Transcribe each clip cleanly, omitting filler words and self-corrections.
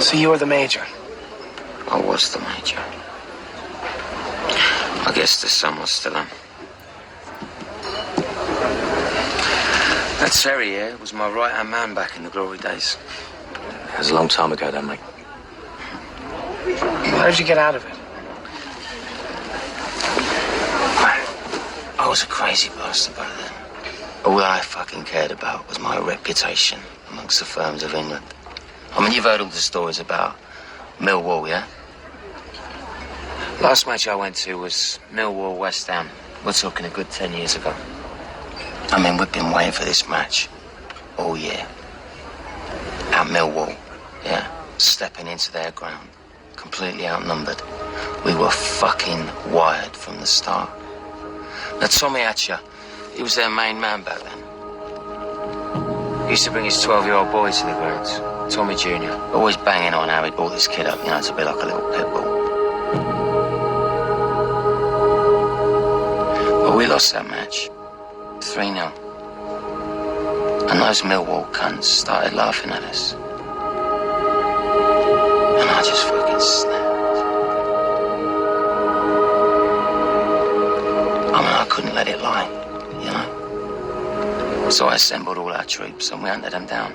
So you were the major? I was the major. I guess the sun was still on. That Terry here was my right-hand man back in the glory days. It was a long time ago then, mate. How did you get out of it? I was a crazy bastard back then. All I fucking cared about was my reputation amongst the firms of England. I mean, you've heard all the stories about Millwall, yeah? Last match I went to was Millwall West Ham. We're talking a good 10 years ago. I mean, we've been waiting for this match all year. At Millwall, yeah? Stepping into their ground, completely outnumbered. We were fucking wired from the start. Now, Tommy Hatcher, he was their main man back then. He used to bring his 12-year-old boy to the grounds, Tommy Jr., always banging on how he'd brought this kid up, you know, to be like a little pit bull. But we lost that match, 3-0. And those Millwall cunts started laughing at us. And I just fucking snapped. I mean, I couldn't let it lie, you know? So I assembled all our troops and we hunted them down.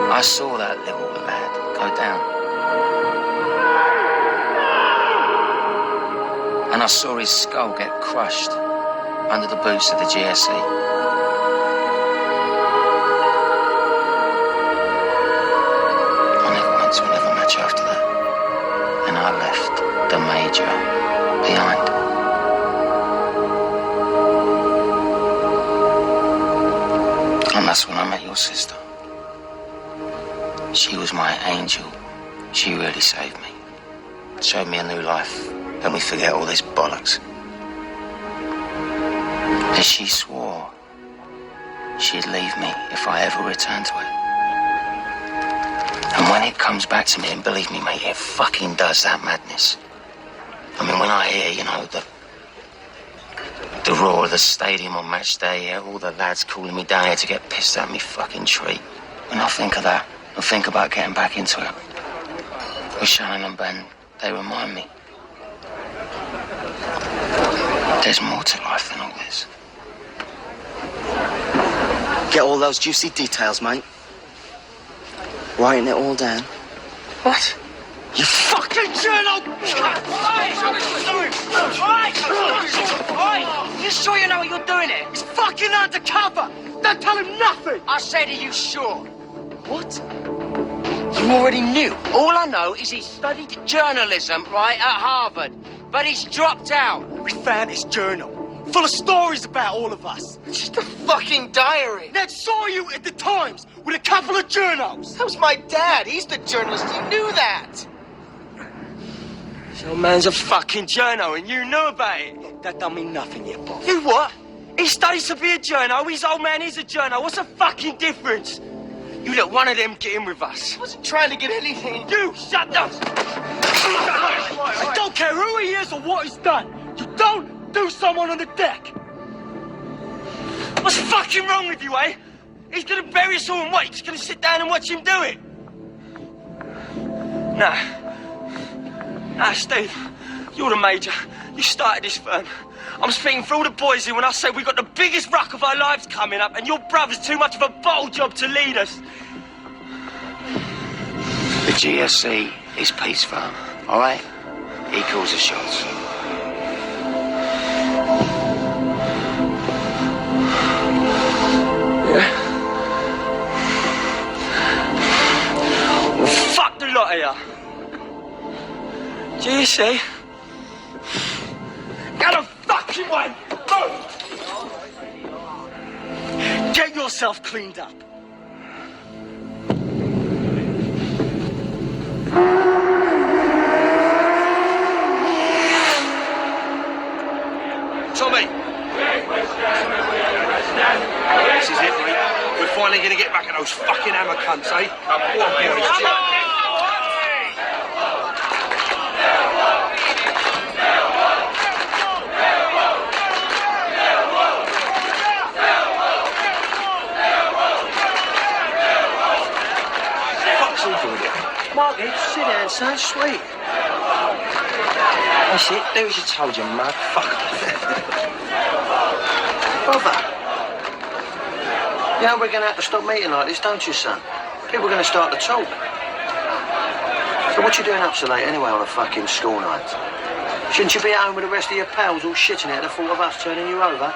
I saw that little lad go down. And I saw his skull get crushed under the boots of the GSE. I never went to another match after that. And I left the major behind. And that's when I met your sister. She was my angel. She really saved me. Showed me a new life. Let me forget all this bollocks. And she swore she'd leave me if I ever returned to it. And when it comes back to me, and believe me, mate, it fucking does, that madness. I mean, when I hear, you know, the roar of the stadium on match day, yeah, all the lads calling me down here to get pissed at me fucking treat. When I think of that, and think about getting back into it. With Shannon and Ben, they remind me. There's more to life than all this. Get all those juicy details, mate. Writing it all down. What? You fucking journal! You sure you know what you're doing here? He's fucking undercover! Don't tell him nothing! I said, are you sure? What? You already knew. All I know is he studied journalism, right, at Harvard. But he's dropped out. We found his journal. Full of stories about all of us. It's just a fucking diary. Ned saw you at the Times with a couple of journals. That was my dad. He's the journalist. You knew that. Your man's a fucking journal and you knew about it. That don't mean nothing yet, Bob. You what? He studies to be a journal. His old man is a journal. What's the fucking difference? You let one of them get in with us. I wasn't trying to get anything. You, shut up! I don't care who he is or what he's done. You don't do someone on the deck. What's fucking wrong with you, eh? He's gonna bury us all and what? You're just gonna sit down and watch him do it? Nah, Steve, you're the major. You started this firm. I'm speaking for all the boys here when I say we've got the biggest ruck of our lives coming up and your brother's too much of a bottle job to lead us. The GSC is Pete's firm, all right? He calls the shots. Yeah? Well, fuck the lot of ya. GSC? Get a fucking way! Move! Get yourself cleaned up. Tommy, This is it, mate. We're finally going to get back at those fucking hammer cunts, eh? Come on. Marky, sit down, son. Sweet. That's it. Do as you told you, mug. Fuck. Bother. Yeah, we're going to have to stop meeting like this, don't you, son? People are going to start to talk. So what you doing up so late anyway on a fucking school night? Shouldn't you be at home with the rest of your pals all shitting at the thought of us turning you over?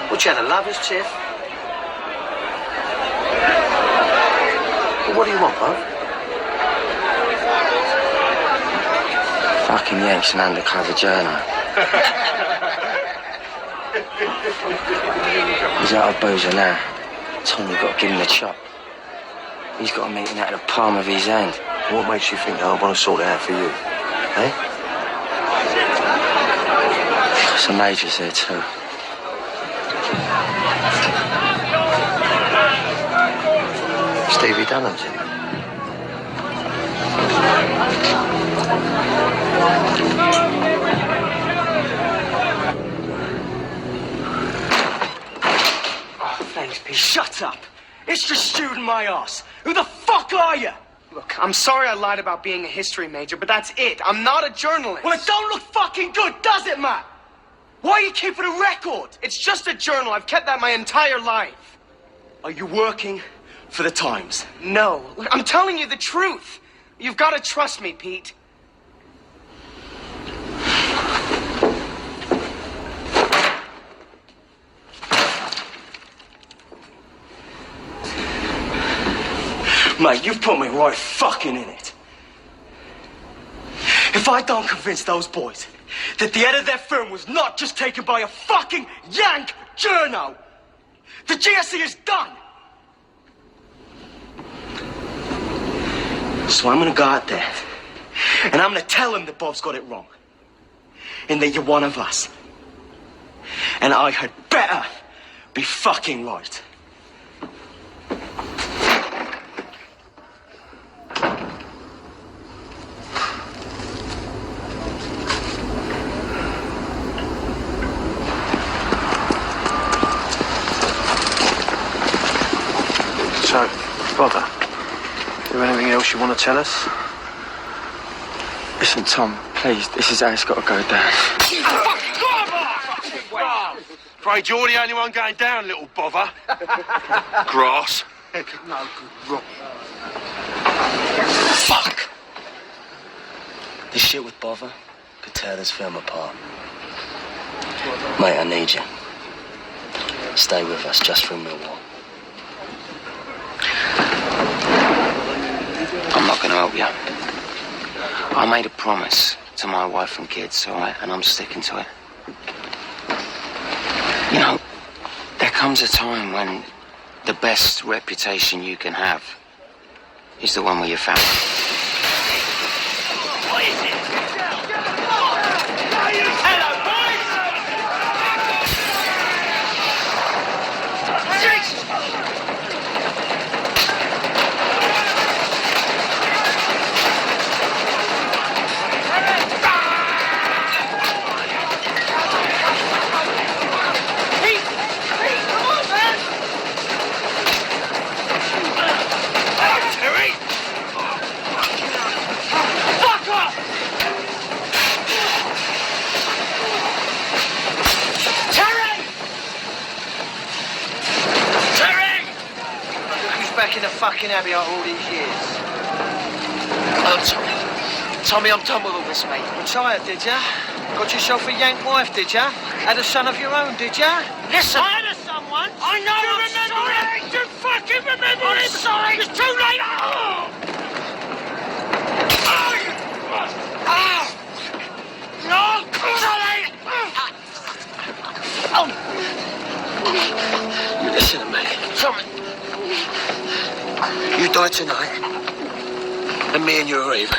What, you had a lover's tiff? Well, what do you want, bub? Fucking Yanks and undercover journo. He's out of boozer now. Tommy got to give him a chop. He's got a meeting out of the palm of his hand. What makes you think I want to sort it out for you? Eh? The Major's there too. Stevie Dunham's in. Thanks, Pete. Shut up. It's just shooting my ass. Who the fuck are you? Look, I'm sorry I lied about being a history major, but that's it. I'm not a journalist. Well, it don't look fucking good, does it, Matt? Why are you keeping a record? It's just a journal. I've kept that my entire life. Are you working for the Times? No. Look, I'm telling you the truth. You've got to trust me, Pete. Mate, you've put me right fucking in it. If I don't convince those boys that the head of their firm was not just taken by a fucking Yank journo, the GSE is done. So I'm gonna go out there and I'm gonna tell him that Bob's got it wrong and that you're one of us. And I had better be fucking right. So, Bother, is there anything else you want to tell us? Listen, Tom, please, this is how it's got to go down. Afraid you're the only one going down, little bother. Grass. No, good. Fuck! This shit with Bother could tear this film apart. Mate, I need you. Stay with us just through Millwall. I'm not going to help you. I made a promise to my wife and kids, all right, and I'm sticking to it. You know, there comes a time when the best reputation you can have is the one with your family. What is it? Hello, boys! Jesus! Back in the fucking abbey after all these years. Oh, Tommy, I'm done with all this, mate. Retired, did ya? Got yourself a Yank wife, did ya? Had a son of your own, did ya? Listen! I had a someone! I know you remember him! You fucking remember him! I'm sorry! It's too late! Oh! Oh! No! Sorry! You listen to me. Tommy! You die tonight, and me and you are even.